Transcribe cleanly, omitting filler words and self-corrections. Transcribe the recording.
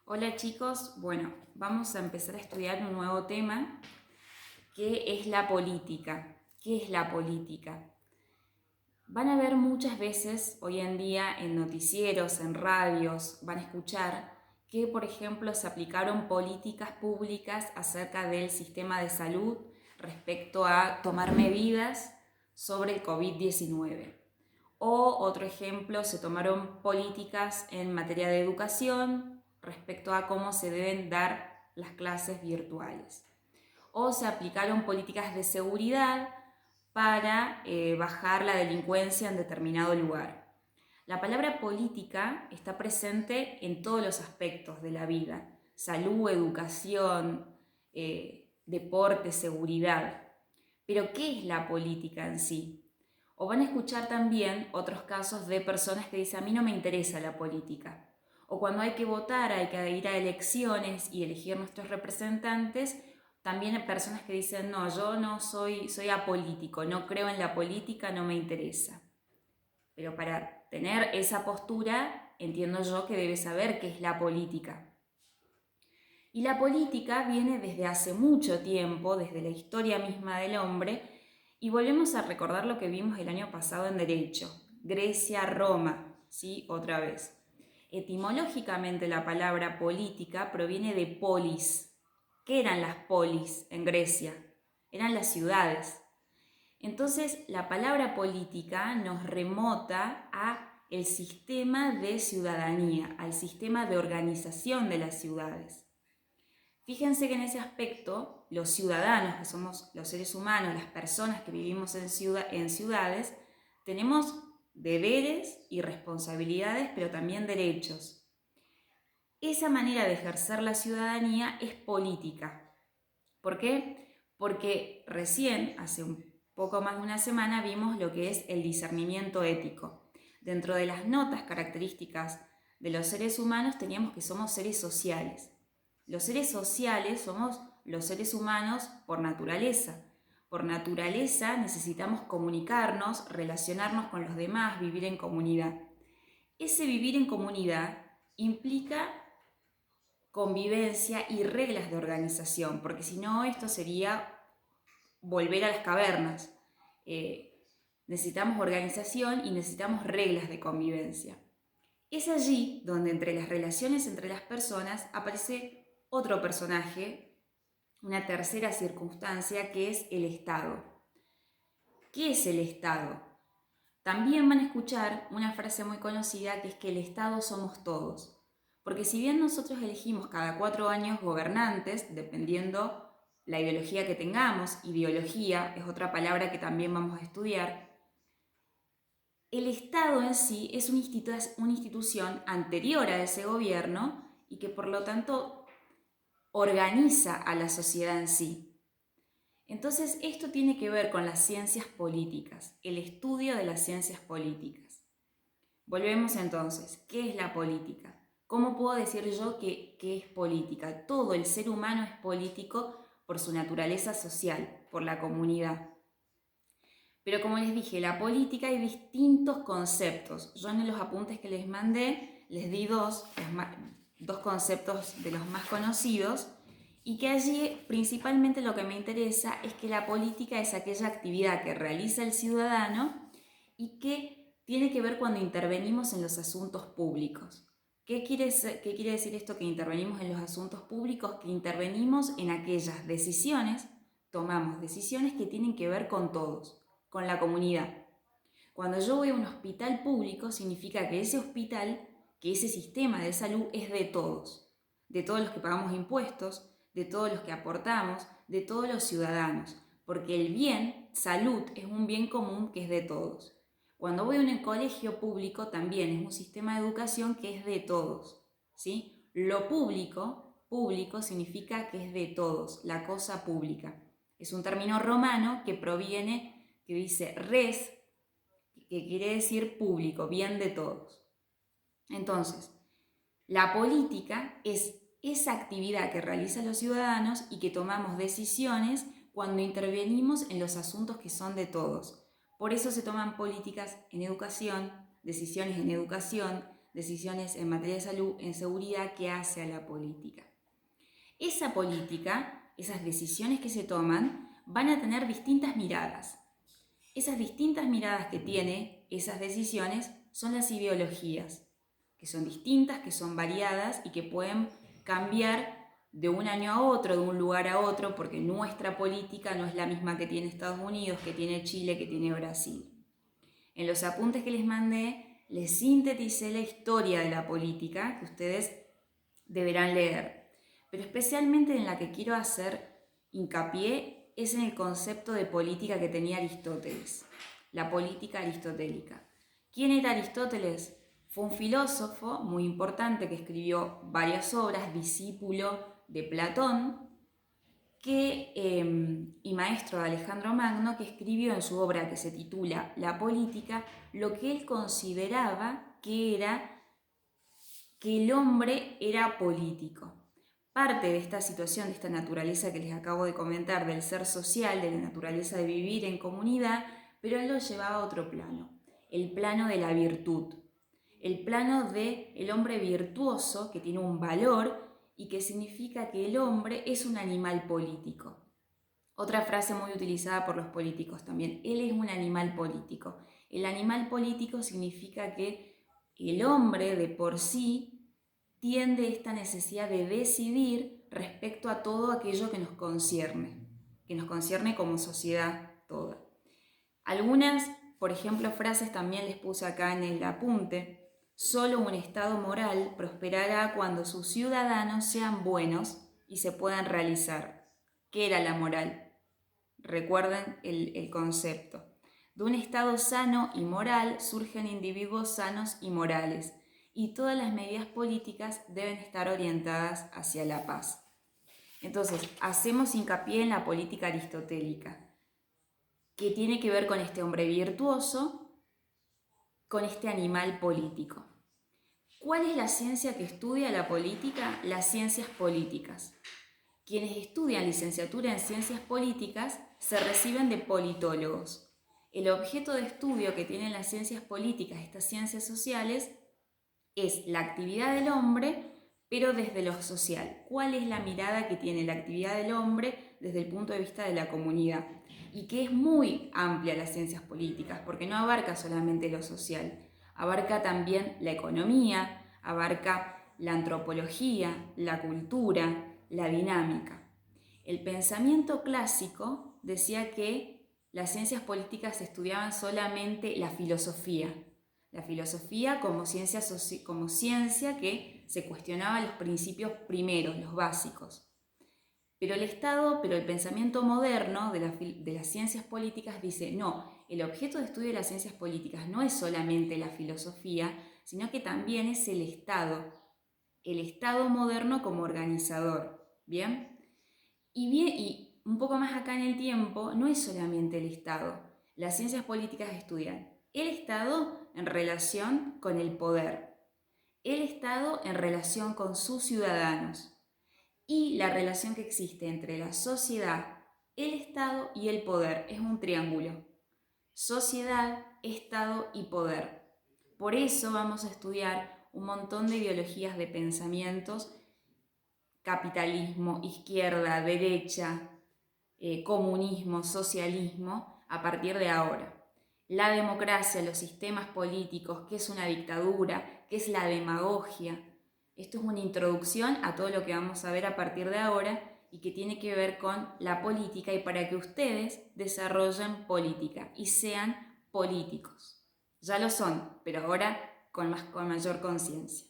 Hola chicos, bueno, vamos a empezar a estudiar un nuevo tema que es la política. ¿Qué es la política? Van a ver muchas veces hoy en día en noticieros, en radios, van a escuchar que, por ejemplo, se aplicaron políticas públicas acerca del sistema de salud respecto a tomar medidas sobre el COVID-19. O otro ejemplo, se tomaron políticas en materia de educación respecto a cómo se deben dar las clases virtuales. O se aplicaron políticas de seguridad para bajar la delincuencia en determinado lugar. La palabra política está presente en todos los aspectos de la vida: salud, educación, deporte, seguridad. Pero ¿qué es la política en sí? O van a escuchar también otros casos de personas que dicen: a mí no me interesa la política. O cuando hay que votar, hay que ir a elecciones y elegir nuestros representantes, también hay personas que dicen: no, yo no soy apolítico, no creo en la política, no me interesa. Pero para tener esa postura, entiendo yo que debes saber qué es la política. Y la política viene desde hace mucho tiempo, desde la historia misma del hombre, y volvemos a recordar lo que vimos el año pasado en Derecho: Grecia, Roma, ¿sí? Otra vez. Etimológicamente la palabra política proviene de polis. ¿Qué eran las polis en Grecia? Eran las ciudades. Entonces, la palabra política nos remota a el sistema de ciudadanía, al sistema de organización de las ciudades. Fíjense que en ese aspecto, los ciudadanos, que somos los seres humanos, las personas que vivimos en ciudades, tenemos deberes y responsabilidades, pero también derechos. Esa manera de ejercer la ciudadanía es política. ¿Por qué? Porque recién, hace un poco más de una semana, vimos lo que es el discernimiento ético. Dentro de las notas características de los seres humanos teníamos que somos seres sociales. Los seres sociales somos los seres humanos por naturaleza. Por naturaleza necesitamos comunicarnos, relacionarnos con los demás, vivir en comunidad. Ese vivir en comunidad implica convivencia y reglas de organización, porque si no, esto sería volver a las cavernas. Necesitamos organización y necesitamos reglas de convivencia. Es allí donde entre las relaciones entre las personas aparece otro personaje, una tercera circunstancia, que es el Estado. ¿Qué es el Estado? También van a escuchar una frase muy conocida, que es que el Estado somos todos. Porque si bien nosotros elegimos cada 4 años gobernantes, dependiendo la ideología que tengamos, ideología es otra palabra que también vamos a estudiar, el Estado en sí es una institución anterior a ese gobierno y que por lo tanto organiza a la sociedad en sí. Entonces, esto tiene que ver con las ciencias políticas, el estudio de las ciencias políticas. Volvemos entonces, ¿qué es la política? ¿Cómo puedo decir yo que es política? Todo el ser humano es político por su naturaleza social, por la comunidad. Pero como les dije, la política hay distintos conceptos. Yo en los apuntes que les mandé les di dos conceptos de los más conocidos, y que allí principalmente lo que me interesa es que la política es aquella actividad que realiza el ciudadano y que tiene que ver cuando intervenimos en los asuntos públicos. ¿Qué quiere decir esto, que intervenimos en los asuntos públicos? Que intervenimos en aquellas decisiones, tomamos decisiones que tienen que ver con todos, con la comunidad. Cuando yo voy a un hospital público, significa que ese hospital, que ese sistema de salud es de todos los que pagamos impuestos, de todos los que aportamos, de todos los ciudadanos, porque el bien, salud, es un bien común que es de todos. Cuando voy a un colegio público, también es un sistema de educación que es de todos, ¿sí? Lo público significa que es de todos, la cosa pública. Es un término romano que proviene, que dice res, que quiere decir público, bien de todos. Entonces, la política es esa actividad que realizan los ciudadanos y que tomamos decisiones cuando intervenimos en los asuntos que son de todos. Por eso se toman políticas en educación, decisiones en educación, decisiones en materia de salud, en seguridad, que hace a la política. Esa política, esas decisiones que se toman, van a tener distintas miradas. Esas distintas miradas que tiene esas decisiones son las ideologías, que son distintas, que son variadas y que pueden cambiar de un año a otro, de un lugar a otro, porque nuestra política no es la misma que tiene Estados Unidos, que tiene Chile, que tiene Brasil. En los apuntes que les mandé, les sinteticé la historia de la política que ustedes deberán leer, pero especialmente en la que quiero hacer hincapié es en el concepto de política que tenía Aristóteles, la política aristotélica. ¿Quién era Aristóteles? Fue un filósofo muy importante que escribió varias obras, discípulo de Platón, y maestro de Alejandro Magno, que escribió en su obra que se titula La Política, lo que él consideraba que era que el hombre era político. Parte de esta situación, de esta naturaleza que les acabo de comentar, del ser social, de la naturaleza de vivir en comunidad, pero él lo llevaba a otro plano, el plano de la virtud, el plano del hombre virtuoso que tiene un valor y que significa que el hombre es un animal político. Otra frase muy utilizada por los políticos también, él es un animal político. El animal político significa que el hombre de por sí tiende esta necesidad de decidir respecto a todo aquello que nos concierne como sociedad toda. Algunas, por ejemplo, frases también les puse acá en el apunte. Solo un Estado moral prosperará cuando sus ciudadanos sean buenos y se puedan realizar. ¿Qué era la moral? Recuerden el concepto. De un Estado sano y moral surgen individuos sanos y morales, y todas las medidas políticas deben estar orientadas hacia la paz. Entonces, hacemos hincapié en la política aristotélica, que tiene que ver con este hombre virtuoso, con este animal político. ¿Cuál es la ciencia que estudia la política? Las ciencias políticas. Quienes estudian licenciatura en ciencias políticas se reciben de politólogos. El objeto de estudio que tienen las ciencias políticas, estas ciencias sociales, es la actividad del hombre, pero desde lo social. ¿Cuál es la mirada que tiene la actividad del hombre desde el punto de vista de la comunidad? Y que es muy amplia las ciencias políticas, porque no abarca solamente lo social, abarca también la economía, abarca la antropología, la cultura, la dinámica. El pensamiento clásico decía que las ciencias políticas estudiaban solamente la filosofía como ciencia que se cuestionaba los principios primeros, los básicos. Pero el pensamiento moderno de las ciencias políticas dice, no, el objeto de estudio de las ciencias políticas no es solamente la filosofía, sino que también es el Estado moderno como organizador, ¿bien? Y un poco más acá en el tiempo, no es solamente el Estado. Las ciencias políticas estudian el Estado en relación con el poder, el Estado en relación con sus ciudadanos, y la relación que existe entre la sociedad, el Estado y el poder. Es un triángulo. Sociedad, Estado y poder. Por eso vamos a estudiar un montón de ideologías de pensamientos: capitalismo, izquierda, derecha, comunismo, socialismo, a partir de ahora. La democracia, los sistemas políticos, qué es una dictadura, qué es la demagogia. Esto es una introducción a todo lo que vamos a ver a partir de ahora y que tiene que ver con la política y para que ustedes desarrollen política y sean políticos. Ya lo son, pero ahora con mayor conciencia.